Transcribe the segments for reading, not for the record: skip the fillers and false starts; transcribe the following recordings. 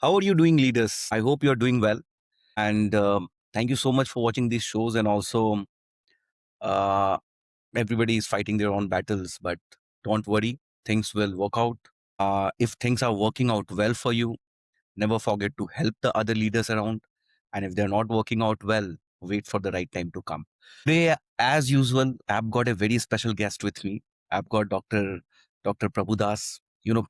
How are you doing, leaders? I hope you're doing well. And thank you so much for watching these shows. And also, uh, everybody is fighting their own battles, but don't worry, things will work out. If things are working out well for you, never forget to help the other leaders around. And if they're not working out well, wait for the right time to come. Today, as usual, I've got a very special guest with me. I've got Dr. Prabhudas,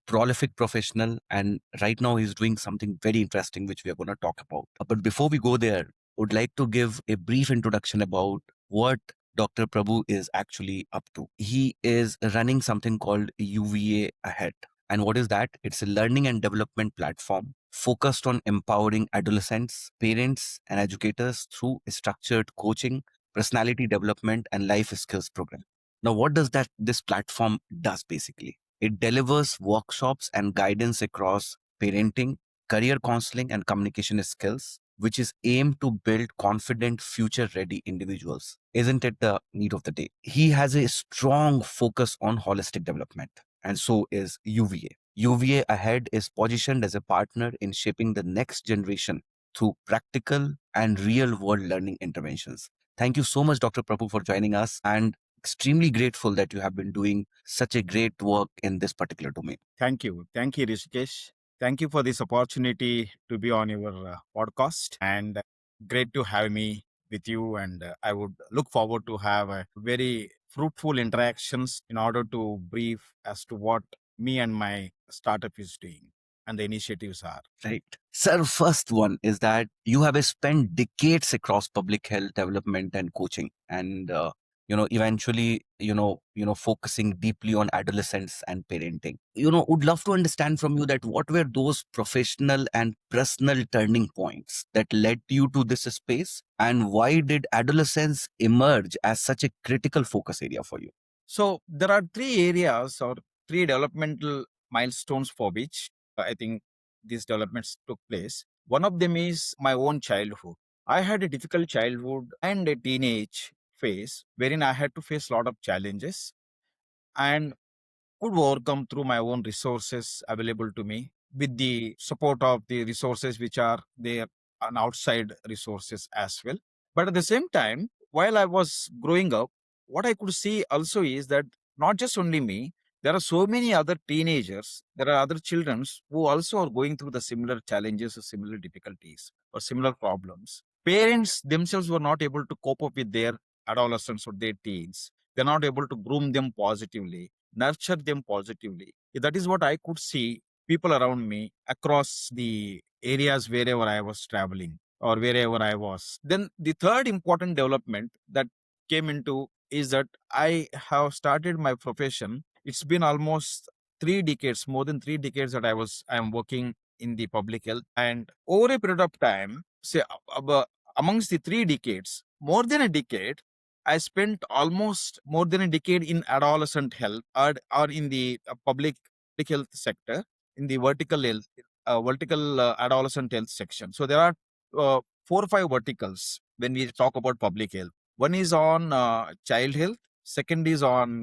prolific professional, and right now he's doing something very interesting, which we are going to talk about. But before we go there, would like to give a brief introduction about what Dr. Prabhu is actually up to. He is running something called UVA Ahead. And what is that? It's a learning and development platform focused on empowering adolescents, parents, and educators through structured coaching, personality development, and life skills program. Now, what does that this platform does basically? It delivers workshops and guidance across parenting, career counseling, and communication skills, which is aimed to build confident, future-ready individuals. Isn't it the need of the day? He has a strong focus on holistic development, and so is UVA. UVA Ahead is positioned as a partner in shaping the next generation through practical and real world learning interventions. Thank you so much, Dr. Prabhu, for joining us, and extremely grateful that you have been doing such a great work in this particular domain. Thank you. Thank you, Rishikesh. Thank you for this opportunity to be on your podcast and great to have me with you. And I would look forward to have a very fruitful interactions in order to brief as to what me and my startup is doing and the initiatives are. Right. Sir, first one is that you have spent decades across public health development and coaching, and eventually, focusing deeply on adolescents and parenting. Would love to understand from you that what were those professional and personal turning points that led you to this space, and why did adolescence emerge as such a critical focus area for you? So there are three areas or three developmental milestones for which I think these developments took place. One of them is my own childhood. I had a difficult childhood and a teenage phase wherein I had to face a lot of challenges and could overcome through my own resources available to me with the support of the resources which are there and outside resources as well. But at the same time, while I was growing up, what I could see also is that not just only me, there are so many other teenagers, there are other children who also are going through the similar challenges or similar difficulties or similar problems. Parents themselves were not able to cope up with their adolescents or their teens. They're not able to groom them positively, nurture them positively. That is what I could see people around me across the areas wherever I was traveling or wherever I was. Then the third important development that came into is that I have started my profession. It's been almost 3 decades, more than 3 decades that I am working in the public health. And over a period of time, say amongst the 3 decades, more than a decade, I spent almost more than a decade in adolescent health or in the public health sector in the vertical adolescent health section. So there are 4 or 5 verticals when we talk about public health. One is on child health, second is on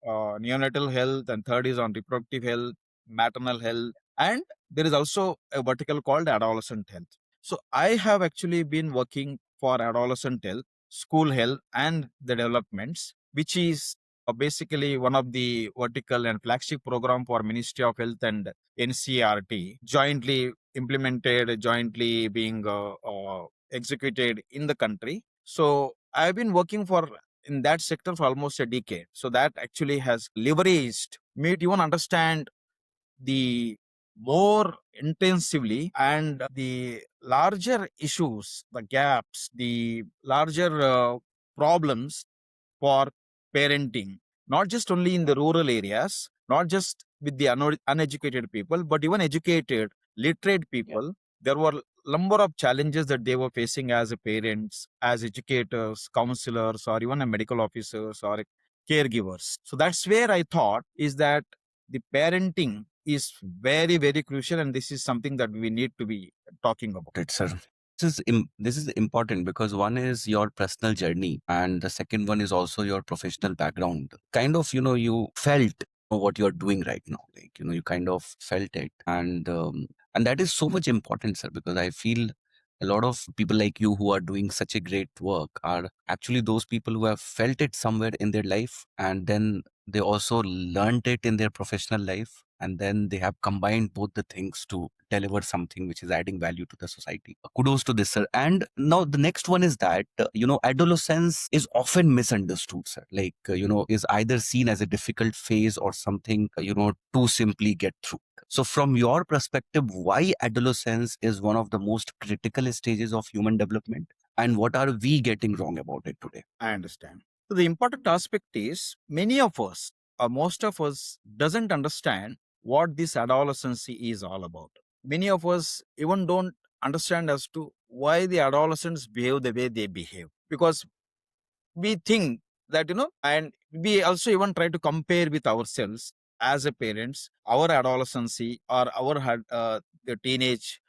neonatal health, and third is on reproductive health, maternal health, and there is also a vertical called adolescent health. So I have actually been working for adolescent health, school health, and the developments, which is basically one of the vertical and flagship program for Ministry of Health and NCRT, jointly implemented, jointly being executed in the country. So I've been working for in that sector for almost a decade. So that actually has leveraged me to even understand the more intensively and the larger issues, the gaps, the larger problems for parenting, not just only in the rural areas, not just with the uneducated people, but even educated, literate people. There were number of challenges that they were facing as a parents, as educators, counselors, or even a medical officers or caregivers. So that's where I thought is that the parenting is very, very crucial, and this is something that we need to be talking about. Right, sir. This is important because one is your personal journey, and the second one is also your professional background. Kind of, you felt what you're doing right now. Like, you kind of felt it, and And that is so much important, sir, because I feel a lot of people like you who are doing such a great work are actually those people who have felt it somewhere in their life, and then they also learned it in their professional life, and then they have combined both the things to deliver something which is adding value to the society. Kudos to this, sir. And now the next one is that adolescence is often misunderstood, sir. Like is either seen as a difficult phase or something to simply get through. So, from your perspective, why adolescence is one of the most critical stages of human development, and what are we getting wrong about it today? I understand. So the important aspect is many of us, or most of us, doesn't understand what this adolescence is all about. Many of us even don't understand as to why the adolescents behave the way they behave, because we think that and we also even try to compare with ourselves as a parents, our adolescence or our the teenage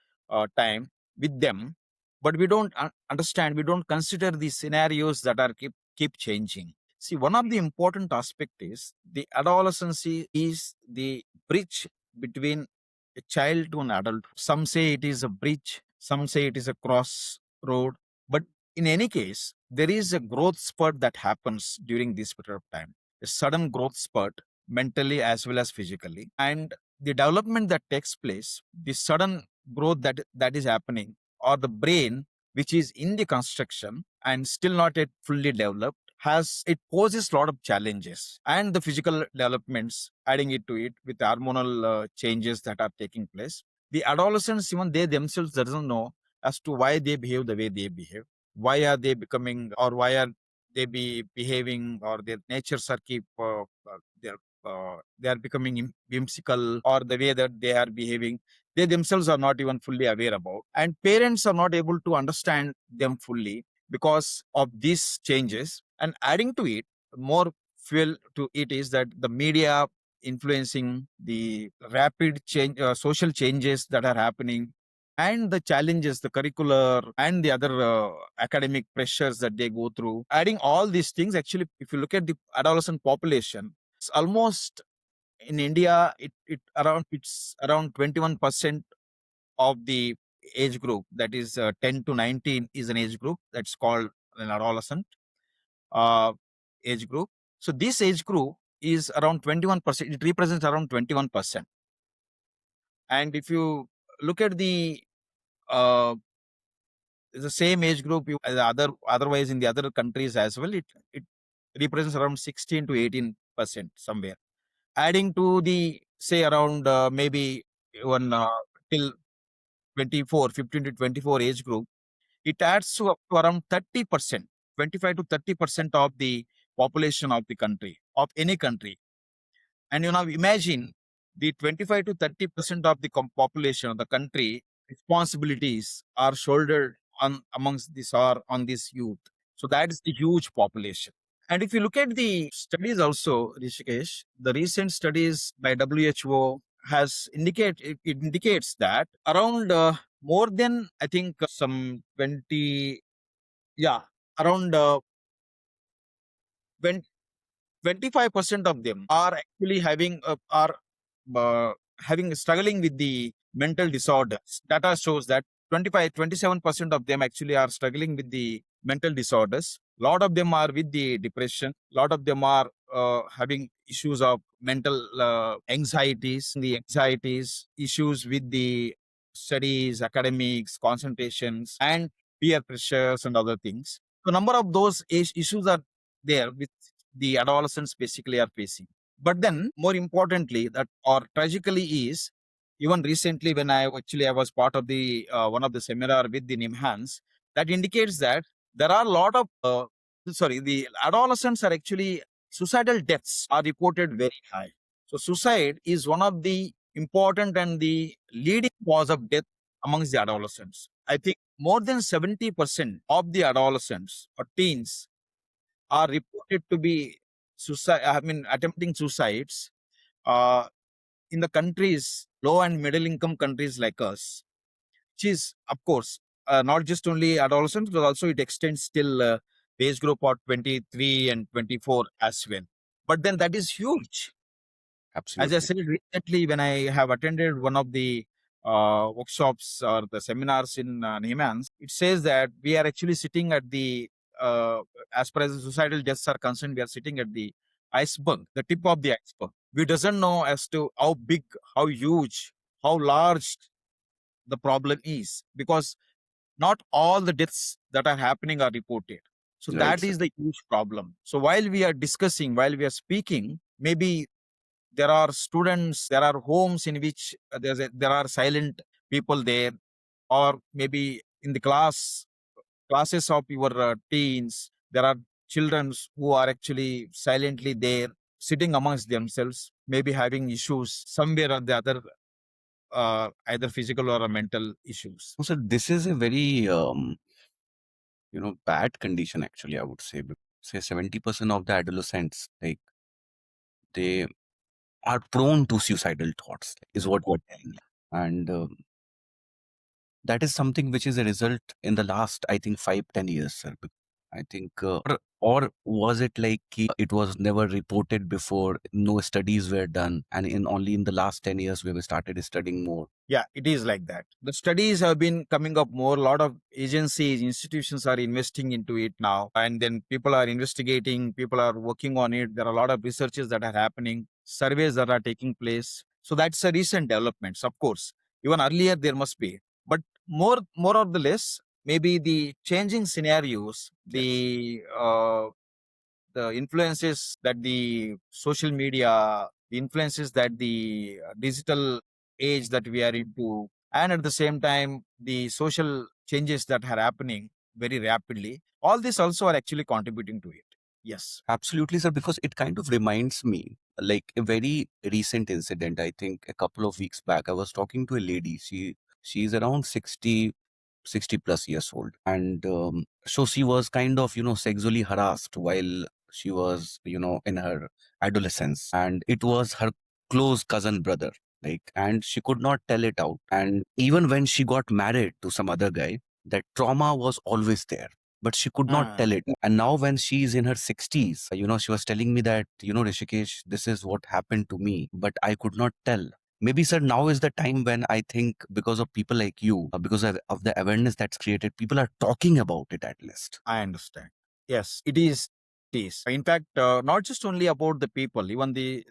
time with them, but we don't understand, we don't consider the scenarios that are keep changing. See, one of the important aspect is the adolescence is the bridge between a child to an adult. Some say it is a bridge, some say it is a cross road, but in any case, there is a growth spurt that happens during this period of time, a sudden growth spurt mentally as well as physically. And the development that takes place, the sudden growth that is happening, or the brain which is in the construction and still not yet fully developed, has it poses a lot of challenges, and the physical developments adding it to it with hormonal changes that are taking place. The adolescents, even they themselves doesn't know as to why they behave the way they behave, why are they becoming, or why are they be behaving, or their natures are keep they are becoming whimsical, or the way that they are behaving, they themselves are not even fully aware about, and parents are not able to understand them fully because of these changes. And adding to it, more fuel to it is that the media influencing the rapid change, social changes that are happening, and the challenges, the curricular and the other academic pressures that they go through. Adding all these things, actually, if you look at the adolescent population, it's almost in India, it's around 21% of the age group, that is 10 to 19 is an age group that's called an adolescent uh, age group. So this age group is around 21%. It represents around 21%. And if you look at uh, the same age group, otherwise in the other countries as well, it represents around 16 to 18% somewhere. Adding to the say around maybe even till 24, 15 to 24 age group, it adds to up to around 30%, 25 to 30% of the population of the country, of any country. And you now imagine the 25 to 30% of the population of the country responsibilities are shouldered on amongst this or on this youth. So that is the huge population. And if you look at the studies also, Rishikesh, the recent studies by WHO it indicates that around more than, I think, some 20, yeah, around 25% of them are actually are uh, having struggling with the mental disorders. Data shows that 27% of them actually are struggling with the mental disorders. A lot of them are with the depression. A lot of them are having issues of mental anxieties, issues with the studies, academics, concentrations, and peer pressures and other things. So number of those issues are there with the adolescents basically are facing. But then, more importantly, that or tragically is, even recently when I was part of the one of the seminar with the NIMHANS, that indicates that there are a lot of the adolescents are actually suicidal deaths are reported very high. So suicide is one of the important and the leading cause of death amongst the adolescents. I think more than 70% of the adolescents or teens are reported to be attempting suicides uh, in the countries, low and middle income countries like us, which is, of course, not just only adolescents, but also it extends till age group of 23 and 24 as well. But then that is huge. As I Absolutely. said recently, when I have attended one of the workshops or the seminars in Nehemans, it says that we are actually sitting at the, uh, as far as the suicidal deaths are concerned, we are sitting at the iceberg, the tip of the iceberg. We doesn't know as to how big, how huge, how large the problem is, because not all the deaths that are happening are reported. So Right, that sir. is the huge problem. So while we are discussing, while we are speaking, maybe there are students, there are homes in which there are silent people there, or maybe in the classes of your teens, there are children who are actually silently there, sitting amongst themselves, maybe having issues somewhere or the other, either physical or mental issues. So this is a very bad condition actually, I would say. Say 70% of the adolescents, like, they are prone to suicidal thoughts, is what we're telling you. And that is something which is a result in the last, I think, 5-10 years, sir. I think, or was it like it was never reported before, no studies were done, and in only in the last 10 years we have started studying more? Yeah, it is like that. The studies have been coming up more. A lot of agencies, institutions are investing into it now. And then people are investigating, people are working on it. There are a lot of researches that are happening, surveys that are taking place. So that's a recent developments, of course. Even earlier there must be. But more or the less, maybe the changing scenarios, Yes. the influences that the social media, the influences that the digital age that we are into, and at the same time, the social changes that are happening very rapidly, all this also are actually contributing to it. Yes. Absolutely, sir, because it kind of reminds me like a very recent incident. I think a couple of weeks back, I was talking to a lady. She's around 60 plus years old. And so she was kind of, sexually harassed while she was, in her adolescence. And it was her close cousin brother. Like, and she could not tell it out. And even when she got married to some other guy, that trauma was always there, but she could not Ah, tell it. And now when she's in her 60s, she was telling me that, Rishikesh, this is what happened to me, but I could not tell. Maybe, sir, now is the time when I think, because of people like you, because of the awareness that's created, people are talking about it at least. I understand. Yes, it is. It is. In fact, not just only about the people, even the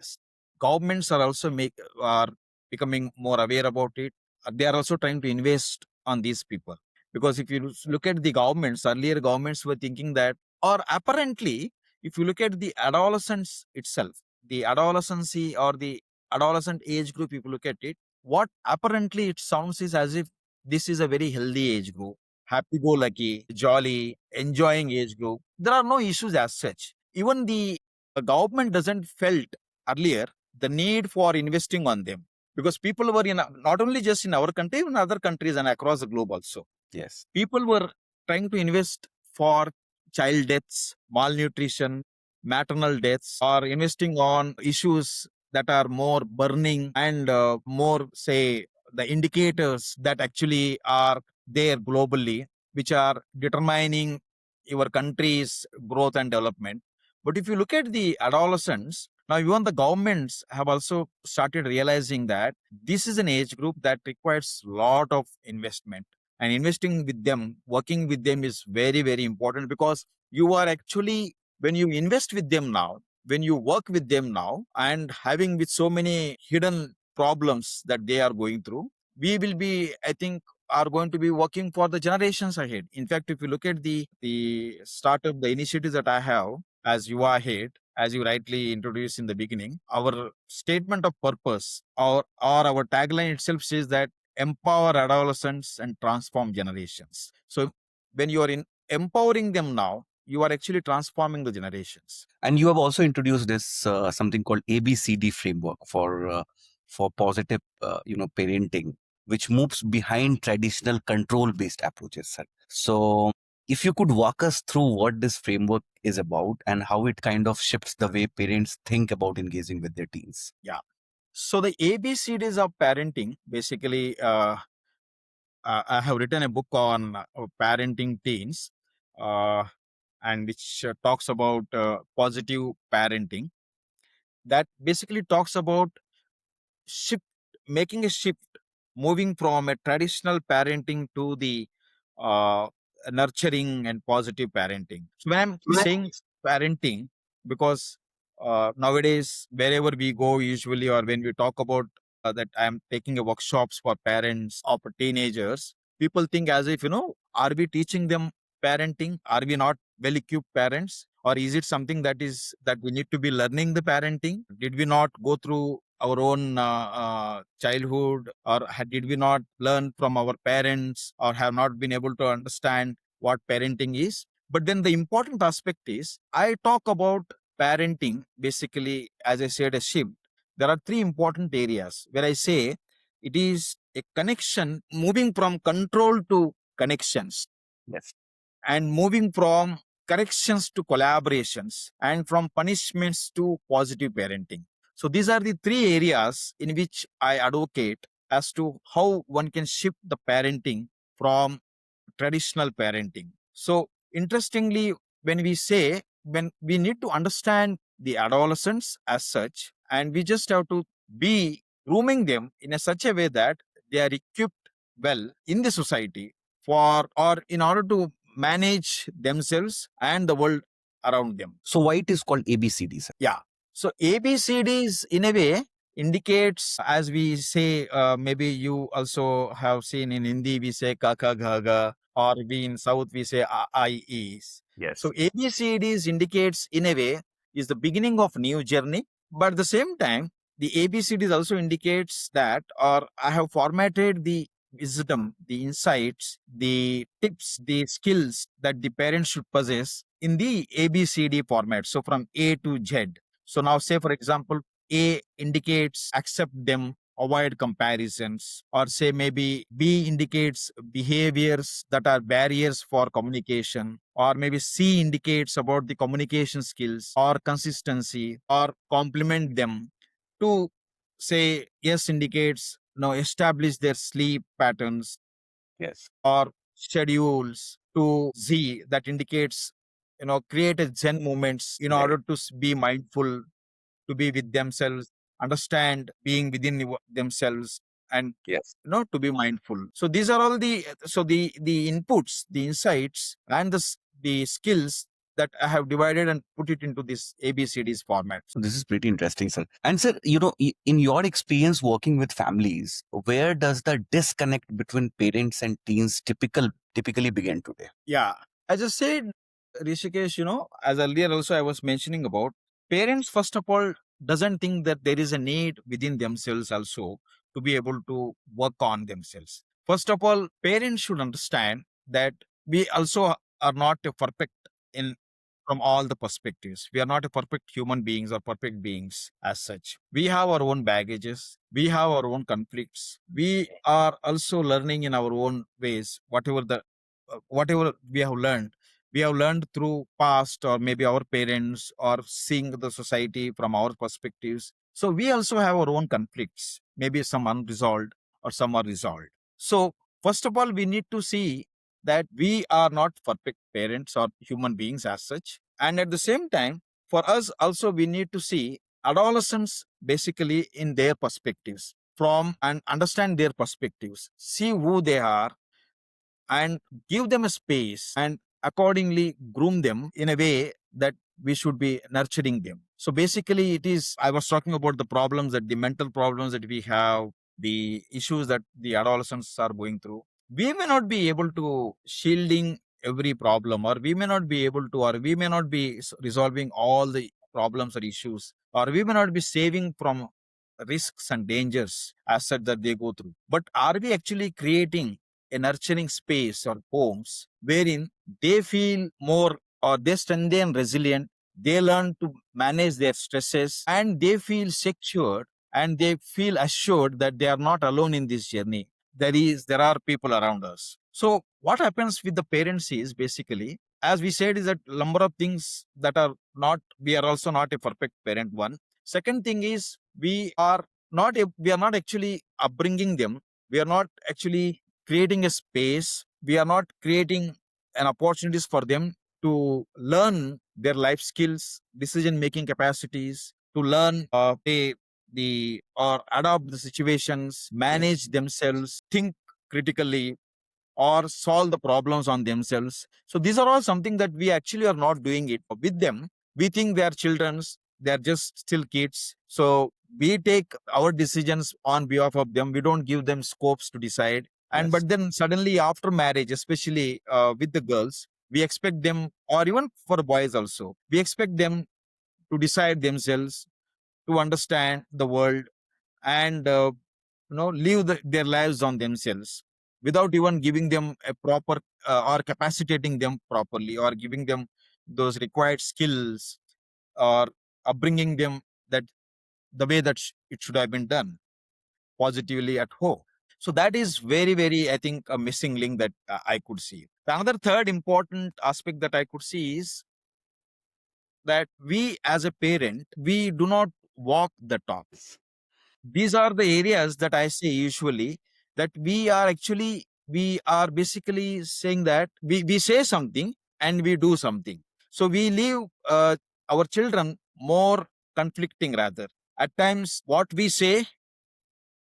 governments are also are becoming more aware about it. They are also trying to invest on these people, because if you look at the governments, earlier governments were thinking that, or apparently, if you look at the adolescents itself, the adolescency or the adolescent age group, if you look at it, what apparently it sounds is as if this is a very healthy age group, happy go lucky, jolly, enjoying age group. There are no issues as such. Even the government doesn't felt earlier the need for investing on them, because people were not only just in our country, even other countries and across the globe also. Yes. People were trying to invest for child deaths, malnutrition, maternal deaths, or investing on issues that are more burning and more, say, the indicators that actually are there globally, which are determining your country's growth and development. But if you look at the adolescents, now even the governments have also started realizing that this is an age group that requires a lot of investment, and investing with them, working with them is very, very important, because you are actually, when you invest with them now, when you work with them now, and having with so many hidden problems that they are going through, we will be, I think, are going to be working for the generations ahead. In fact, if you look at the startup, the initiatives that I have as UVA Ahead, as you rightly introduced in the beginning, our statement of purpose, or our tagline itself says that empower adolescents and transform generations. So when you are in empowering them now, you are actually transforming the generations. And you have also introduced this something called ABCD framework for positive, parenting, which moves behind traditional control-based approaches, sir. So, if you could walk us through what this framework is about and how it kind of shifts the way parents think about engaging with their teens. Yeah. So the ABCDs of parenting, basically, I have written a book on parenting teens, uh, and which talks about positive parenting. That basically talks about shift, making a shift moving from a traditional parenting to the uh, nurturing and positive parenting. So when I'm saying parenting, because nowadays wherever we go, usually, or when we talk about that I'm taking a workshops for parents of teenagers, people think as if, are we teaching them parenting? Are we not well equipped parents? Or is it something that we need to be learning the parenting? Did we not go through our own childhood, or did we not learn from our parents, or have not been able to understand what parenting is? But then the important aspect is, I talk about parenting basically, as I said, a shift. There are three important areas where I say it is a connection, moving from control to connections, Yes. and moving from corrections to collaborations, and from punishments to positive parenting. So these are the three areas in which I advocate as to how one can shift the parenting from traditional parenting. So interestingly, when we need to understand the adolescents as such, and we just have to be grooming them in a such a way that they are equipped well in the society, for or in order to manage themselves and the world around them. So why it is called ABCD, sir? Yeah. So ABCDs in a way indicates, as we say, maybe you also have seen in Hindi, we say kaka gaga, or we in South, we say I is. Yes. So ABCDs indicates in a way is the beginning of new journey, but at the same time, the ABCDs also indicates that, or I have formatted the wisdom, the insights, the tips, the skills that the parents should possess in the ABCD format. So from A to Z. So now, say for example, A indicates accept them, avoid comparisons, or say maybe B indicates behaviors that are barriers for communication, or maybe C indicates about the communication skills or consistency, or complement them. To say yes indicates establish their sleep patterns Yes. or schedules. To Z, that indicates create a zen moments in Right. order to be mindful, to be with themselves, understand being within themselves, and Yes. to be mindful. So these are all the inputs, the insights, and the skills that I have divided and put it into this ABCDs format. So this is pretty interesting, sir. And sir, in your experience working with families, where does the disconnect between parents and teens typically begin today? Yeah. As I said, Rishikesh, as earlier also I was mentioning about, parents, first of all, doesn't think that there is a need within themselves also to be able to work on themselves. First of all, parents should understand that we also are not a perfect in from all the perspectives. We are not a perfect human beings or perfect beings as such. We have our own baggages. We have our own conflicts. We are also learning in our own ways, whatever we have learned through past, or maybe our parents, or seeing the society from our perspectives. So we also have our own conflicts, maybe some unresolved or some are resolved. So first of all, we need to see that we are not perfect parents or human beings as such, and at the same time, for us also, we need to see adolescents basically in their perspectives, from and understand their perspectives, see who they are, and give them a space, and accordingly groom them in a way that we should be nurturing them. So basically, it is, I was talking about the problems, that the mental problems that we have, the issues that the adolescents are going through. We may not be able to shielding every problem, or we may not be able to, or we may not be resolving all the problems or issues, or we may not be saving from risks and dangers as such that they go through. But are we actually creating a nurturing space or homes wherein they feel more, or they strengthen resilient, they learn to manage their stresses, and they feel secured, and they feel assured that they are not alone in this journey. There are people around us. So what happens with the parents is basically, as we said, is that number of things that are not, we are also not a perfect parent. One. Second thing is, we are not actually upbringing them. We are not actually creating a space. We are not creating an opportunities for them to learn their life skills, decision making capacities, to learn the or adopt the situations, manage themselves, think critically, or solve the problems on themselves. So these are all something that we actually are not doing it with them. We think they are children's, they are just still kids. So we take our decisions on behalf of them. We don't give them scopes to decide. And Yes. but then suddenly after marriage, especially with the girls, we expect them, or even for the boys also, we expect them to decide themselves, to understand the world, and live their lives on themselves without even giving them a proper or capacitating them properly, or giving them those required skills, or upbringing them that the way that it should have been done positively at home. So that is very, very, I think, a missing link that I could see. The another third important aspect that I could see is that we as a parent, we do not walk the talk. These are the areas that I say usually, that we are basically saying that we say something and we do something. So we leave our children more conflicting, rather. At times, what we say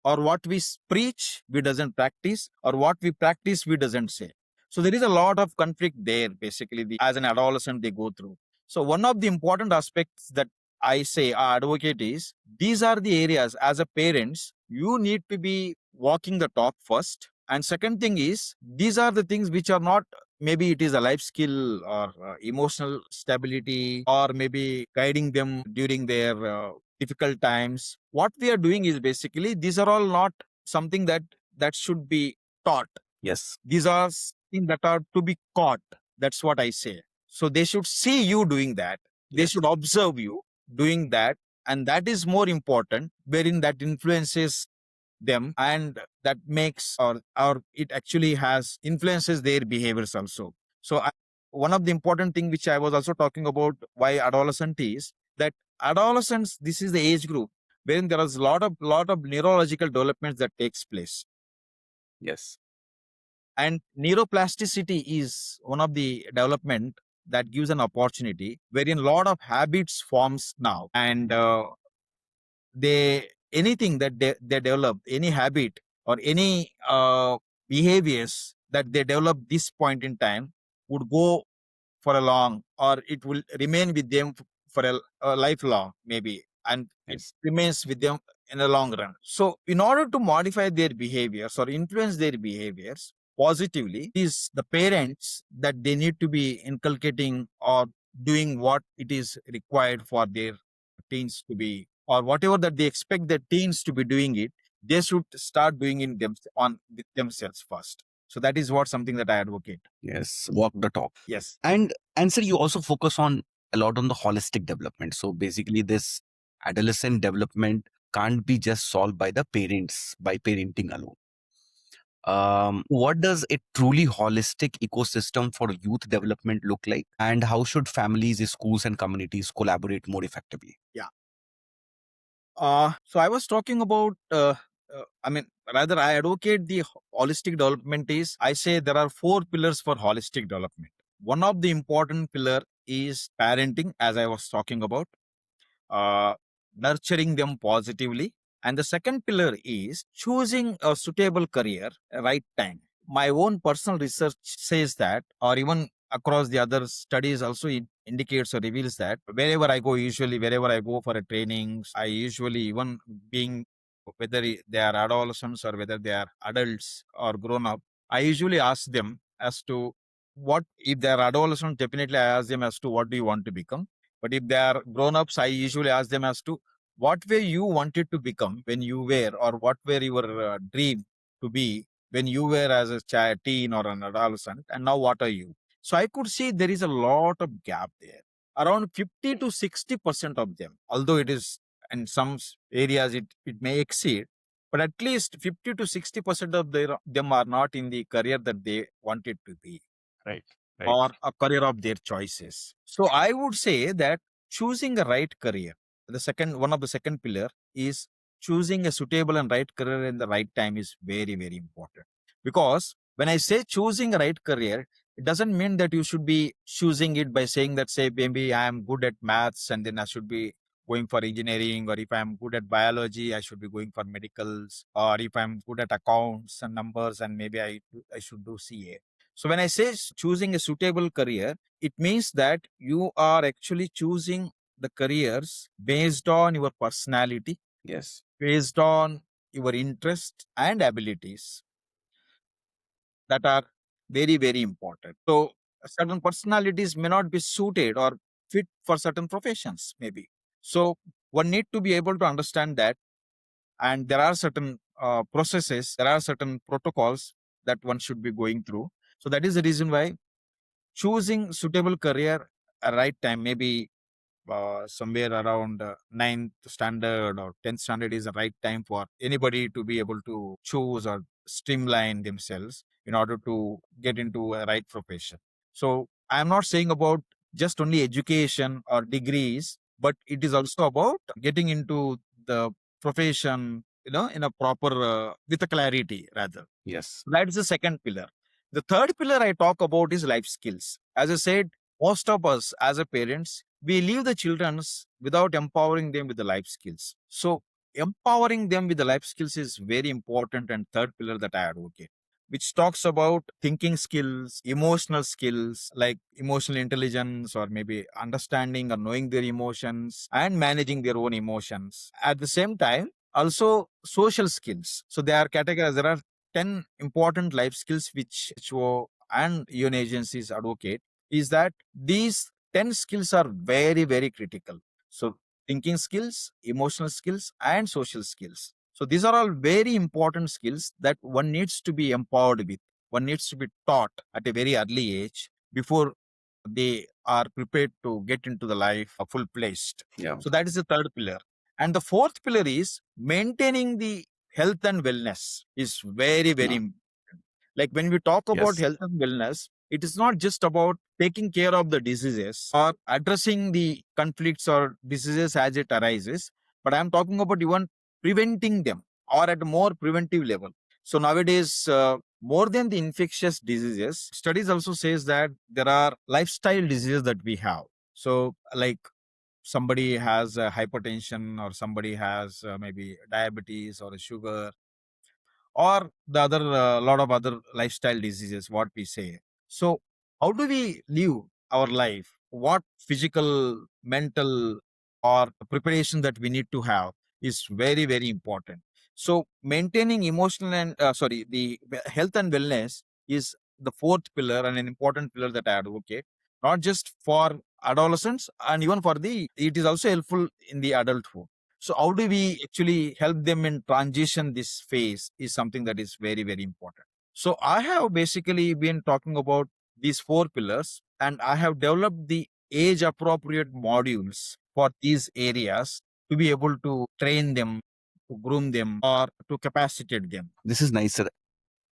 or what we preach, we doesn't practice, or what we practice, we doesn't say. So there is a lot of conflict there, basically, as an adolescent they go through. So one of the important aspects that I say, advocate, is these are the areas as a parents you need to be walking the talk first. And second thing is, these are the things which are not, maybe it is a life skill, or emotional stability, or maybe guiding them during their difficult times. What we are doing is basically, these are all not something that should be taught. Yes. These are things that are to be caught. That's what I say. So they should see you doing that. They Yes. should observe you doing that. And that is more important, wherein that influences them, and that makes, or it actually has influences their behaviors also. So one of the important thing which I was also talking about, why adolescent, is that adolescence, this is the age group wherein there is a lot of neurological developments that takes place. Yes. And neuroplasticity is one of the development that gives an opportunity wherein a lot of habits forms now. And they anything that they develop, any habit or any behaviors that they develop this point in time, would go for a long, or it will remain with them for a lifelong, maybe, and it Yes. remains with them in the long run. So in order to modify their behaviors or influence their behaviors positively, is the parents that they need to be inculcating or doing what it is required for their teens to be, or whatever that they expect their teens to be doing it, they should start doing it with themselves first. So that is what something that I advocate. Yes. Walk the talk. Yes. And sir, you also focus on a lot on the holistic development. So basically, this adolescent development can't be just solved by the parents by parenting alone. What does a truly holistic ecosystem for youth development look like, and how should families, schools, and communities collaborate more effectively? Yeah. So I was talking about, I mean, rather, I advocate the holistic development. Is, I say there are four pillars for holistic development. One of the important pillar is parenting, as I was talking about, uh, nurturing them positively. And the second pillar is choosing a suitable career, right time. My own personal research says that, or even across the other studies also, it indicates or reveals that wherever I go, usually wherever I go for a trainings, I usually, even being, whether they are adolescents or whether they are adults or grown up, I usually ask them as to what, if they are adolescents, definitely I ask them as to what do you want to become. But if they are grown ups, I usually ask them as to what were you wanted to become when you were, or what were your dream to be when you were as a child, teen, or an adolescent, and now what are you? So I could see there is a lot of gap there. Around 50 to 60% of them, although it is in some areas it may exceed, but at least 50 to 60% of them are not in the career that they wanted to be, Right. Right. or a career of their choices. So I would say that choosing a right career, the second one of the second pillar, is choosing a suitable and right career in the right time is very, very important. Because when I say choosing a right career, it doesn't mean that you should be choosing it by saying that, say, maybe I am good at maths and then I should be going for engineering, or if I'm good at biology, I should be going for medicals, or if I'm good at accounts and numbers, and maybe I should do CA. So when I say choosing a suitable career, it means that you are actually choosing the careers based on your personality, Yes. based on your interests and abilities that are very, very important. So certain personalities may not be suited or fit for certain professions, maybe. So one need to be able to understand that, and there are certain processes, there are certain protocols that one should be going through. So that is the reason why choosing suitable career at right time, maybe somewhere around ninth standard or 10th standard is the right time for anybody to be able to choose or streamline themselves in order to get into a right profession. So I'm not saying about just only education or degrees, but it is also about getting into the profession, in a proper, with a clarity rather. Yes. That is the second pillar. The third pillar I talk about is life skills. As I said, most of us as a parents, we leave the children without empowering them with the life skills. So empowering them with the life skills is very important, and third pillar that I advocate, which talks about thinking skills, emotional skills like emotional intelligence, or maybe understanding or knowing their emotions and managing their own emotions. At the same time, also social skills. So they are categorized. There are 10 important life skills which HO and UN agencies advocate, is that these 10 skills are very, very critical. So thinking skills, emotional skills, and social skills. So these are all very important skills that one needs to be empowered with. One needs to be taught at a very early age before they are prepared to get into the life full placed. Yeah. So that is the third pillar. And the fourth pillar is maintaining the health and wellness is very, very No. important. Like when we talk about Yes. health and wellness, it is not just about taking care of the diseases or addressing the conflicts or diseases as it arises, but I'm talking about even preventing them or at a more preventive level. So nowadays, more than the infectious diseases, studies also says that there are lifestyle diseases that we have. So like somebody has hypertension, or somebody has maybe diabetes or a sugar, or the other lot of other lifestyle diseases what we say. So how do we live our life, what physical, mental, or preparation that we need to have is very, very important. So maintaining emotional and the health and wellness is the fourth pillar and an important pillar that I advocate, not just for adolescents, and even for the it is also helpful in the adulthood. So how do we actually help them in transition this phase is something that is very, very important. So I have basically been talking about these four pillars, and I have developed the age appropriate modules for these areas to be able to train them, to groom them, or to capacitate them. This is nice, sir.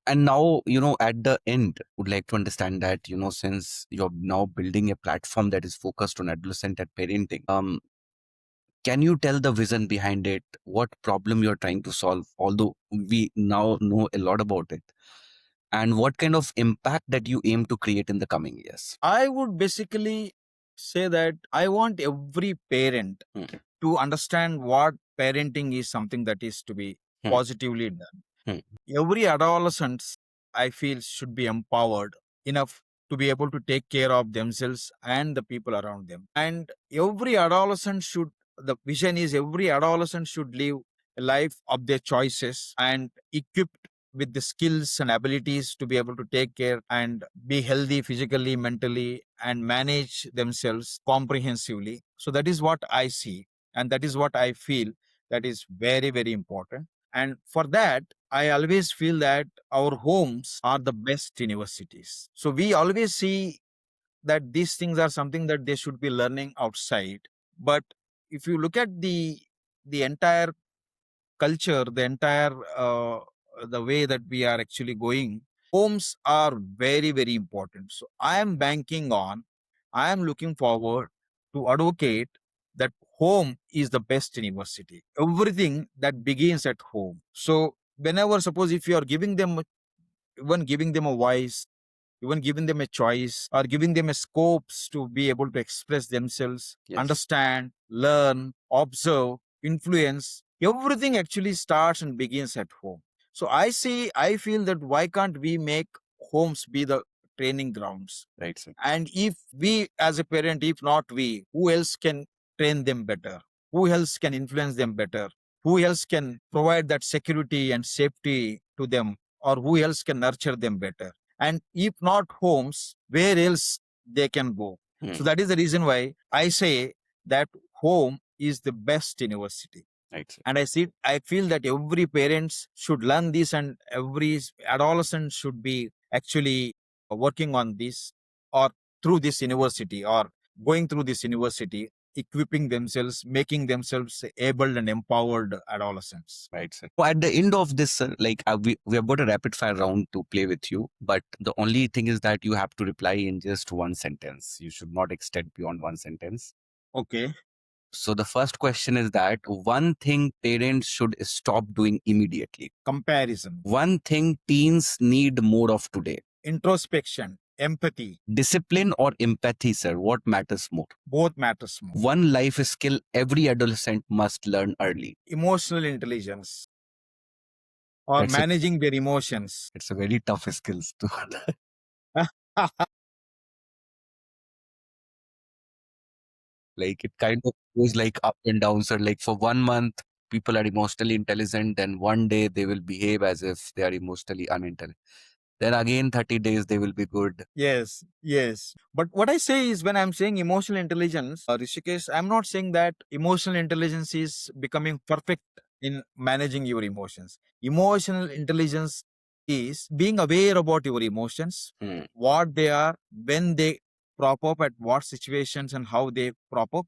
And now, at the end, would like to understand that, since you're now building a platform that is focused on adolescent and parenting, can you tell the vision behind it? What problem you're trying to solve? Although we now know a lot about it, and what kind of impact that you aim to create in the coming years? I would basically say that I want every parent Hmm. to understand what parenting is something that is to be Hmm. positively done. Hmm. Every adolescent, I feel, should be empowered enough to be able to take care of themselves and the people around them. And every adolescent should, the vision is every adolescent should live a life of their choices and equipped with the skills and abilities to be able to take care and be healthy physically, mentally, and manage themselves comprehensively. So that is what I see. And that is what I feel that is very, very important. And for that, I always feel that our homes are the best universities. So we always see that these things are something that they should be learning outside. But if you look at the entire culture, the entire the way that we are actually going, homes are very, very important. So I am banking on, I am looking forward to advocate that home is the best university. Everything that begins at home. So whenever, suppose if you are giving them, even giving them a voice, even giving them a choice or giving them a scopes to be able to express themselves, Yes. understand, learn, observe, influence. Everything actually starts and begins at home. So I feel that why can't we make homes be the training grounds? Right, sir. And if we as a parent, if not we, who else can train them better? Who else can influence them better? Who else can provide that security and safety to them? Or who else can nurture them better? And if not homes, where else they can go? So that is the reason why I say that home is the best university. Right, sir. And I feel that every parents should learn this, and every adolescent should be actually working on this, or through this university, or going through this university, equipping themselves, making themselves able and empowered adolescents. Right, sir. So at the end of this, sir, like we have got a rapid fire round to play with you, but the only thing is that you have to reply in just one sentence. You should not extend beyond one sentence. Okay. So the first question is that one thing parents should stop doing immediately. Comparison, One thing teens need more of today. introspection, empathy, Discipline or empathy, sir? What matters more? both matters more. One life skill every adolescent must learn early. Emotional intelligence, or That's a managing their emotions. it's a very tough skills to like it kind of goes like up and down. So like for 1 month, people are emotionally intelligent, then one day they will behave as if they are emotionally unintelligent. Then again 30 days they will be good. Yes, yes. But what I say is, when I'm saying emotional intelligence, Rishikesh, I'm not saying that emotional intelligence is becoming perfect in managing your emotions. Emotional intelligence is being aware about your emotions, Hmm. what they are, when they prop up, at what situations, and how they prop up,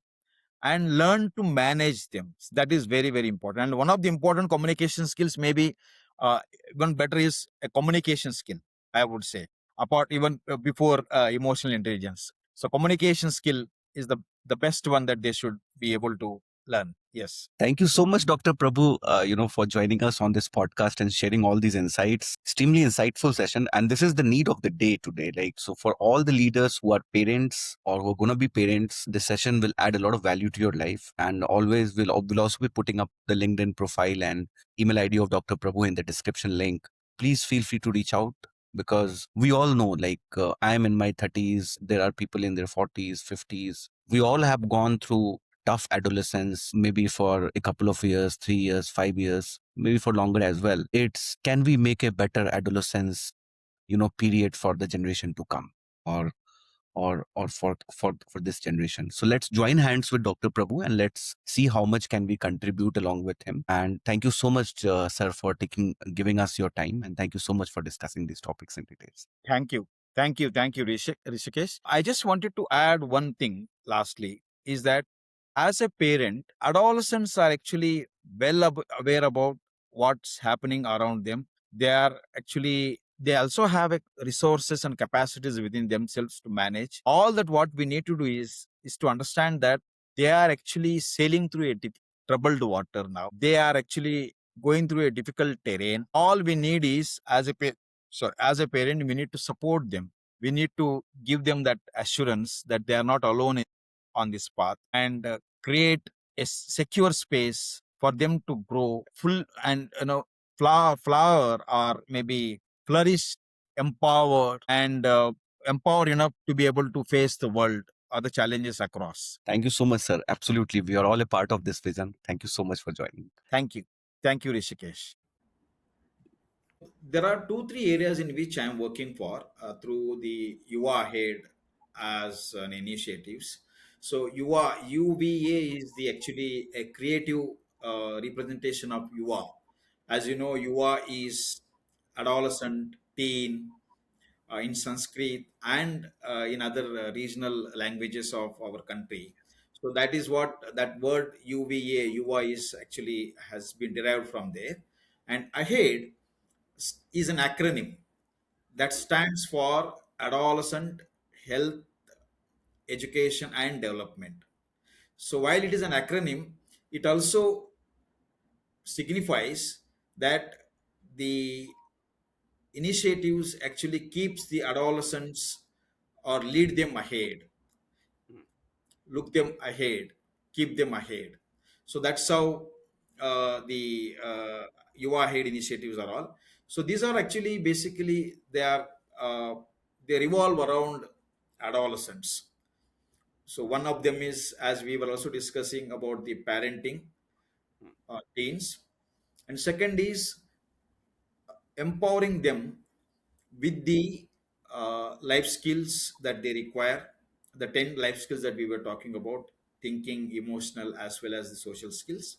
and learn to manage them. That is very, very important. And one of the important communication skills, maybe uh, even better, is a communication skill, I would say, apart even before emotional intelligence. So communication skill is the best one that they should be able to learn. Yes. Thank you so much, Dr. Prabhu, for joining us on this podcast and sharing all these insights. Extremely insightful session. And this is the need of the day today. Like, so for all the leaders who are parents or who are going to be parents, this session will add a lot of value to your life. And always will also be putting up the LinkedIn profile and email ID of Dr. Prabhu in the description link. Please feel free to reach out, because we all know, like, I am in my 30s. There are people in their 40s, 50s. We all have gone through tough adolescence, maybe for a couple of years, 3 years, 5 years, maybe for longer as well. It's, can we make a better adolescence, period for the generation to come, or for this generation. So let's join hands with Dr. Prabhu and let's see how much can we contribute along with him. And thank you so much, sir, for giving us your time, and thank you so much for discussing these topics in details. Thank you. Thank you. Thank you, Rishikesh. I just wanted to add one thing lastly, is that as a parent, adolescents are actually aware about what's happening around them. They are actually, they also have resources and capacities within themselves to manage. All that what we need to do is to understand that they are actually sailing through a troubled water now. They are actually going through a difficult terrain. All we need is, as a parent, we need to support them. We need to give them that assurance that they are not alone on this path, and create a secure space for them to grow full, and flower, or maybe flourish, empowered, and empowered enough to be able to face the world or the challenges across. Thank you so much, sir. Absolutely. We are all a part of this vision. Thank you so much for joining. Thank you. Thank you, Rishikesh. There are two, three areas in which I'm working for through the UVA Ahead as an initiatives. So UVA is the actually a creative representation of UVA. As you know, UVA is adolescent, teen, in Sanskrit, and in other regional languages of our country. So that is what that word UVA, UVA is actually has been derived from there. And ahead is an acronym that stands for adolescent health, education, and development. So while it is an acronym, it also signifies that the initiatives actually keeps the adolescents or lead them ahead, look them ahead, keep them ahead. So that's how the UVA Ahead initiatives are all. So these are actually basically uh, they revolve around adolescents. So one of them is, as we were also discussing about the parenting teens, and second is empowering them with the life skills that they require, the 10 life skills that we were talking about: thinking, emotional, as well as the social skills.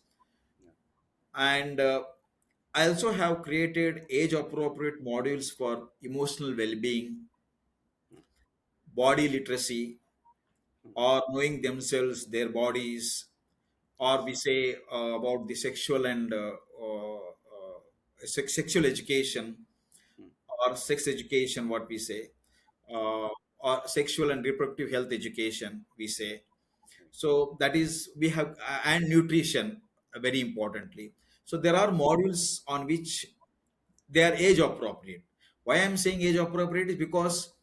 And I also have created age appropriate modules for emotional well being, body literacy, or knowing themselves, their bodies, or we say about the sexual and sexual education, or sex education, what we say, or sexual and reproductive health education, we say. So that is we have, and nutrition, very importantly. So there are modules on which they are age appropriate. Why I'm saying age appropriate is because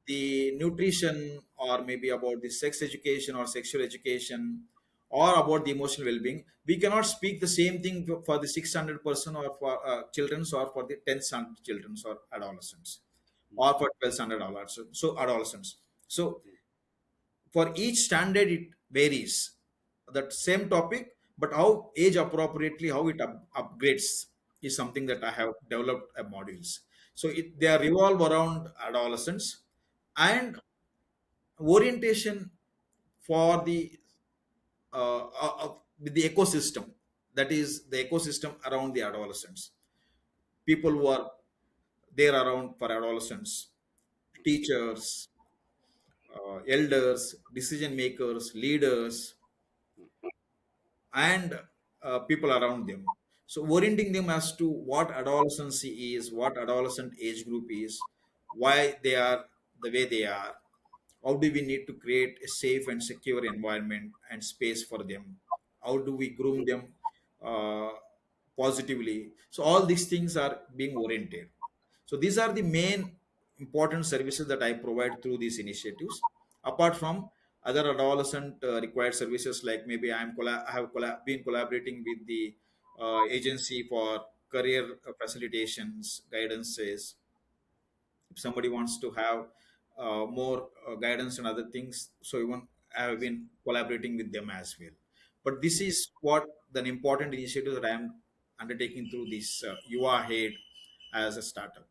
the nutrition, or maybe about the sex education or sexual education, or about the emotional well-being, we cannot speak the same thing for the 600 person, or for children's, or for the 10th standard children's or adolescents, or for 12th standard adolescents. So adolescents, so for each standard it varies, that same topic, but how age appropriately, how it upgrades, is something that I have developed modules. So they are revolve around adolescents, and orientation for the with the ecosystem, that is the ecosystem around the adolescents, people who are there around for adolescents, teachers, elders, decision makers, leaders, and people around them. So orienting them as to what adolescency is, what adolescent age group is, why they are the way they are, how do we need to create a safe and secure environment and space for them, how do we groom them uh, positively. So all these things are being oriented. So these are the main important services that I provide through these initiatives. Apart from other adolescent required services, like maybe I have been collaborating with the agency for career facilitations, guidances. If somebody wants to have more guidance and other things, so even I have been collaborating with them as well. But this is what the important initiative that I am undertaking through this UVA Ahead as a startup.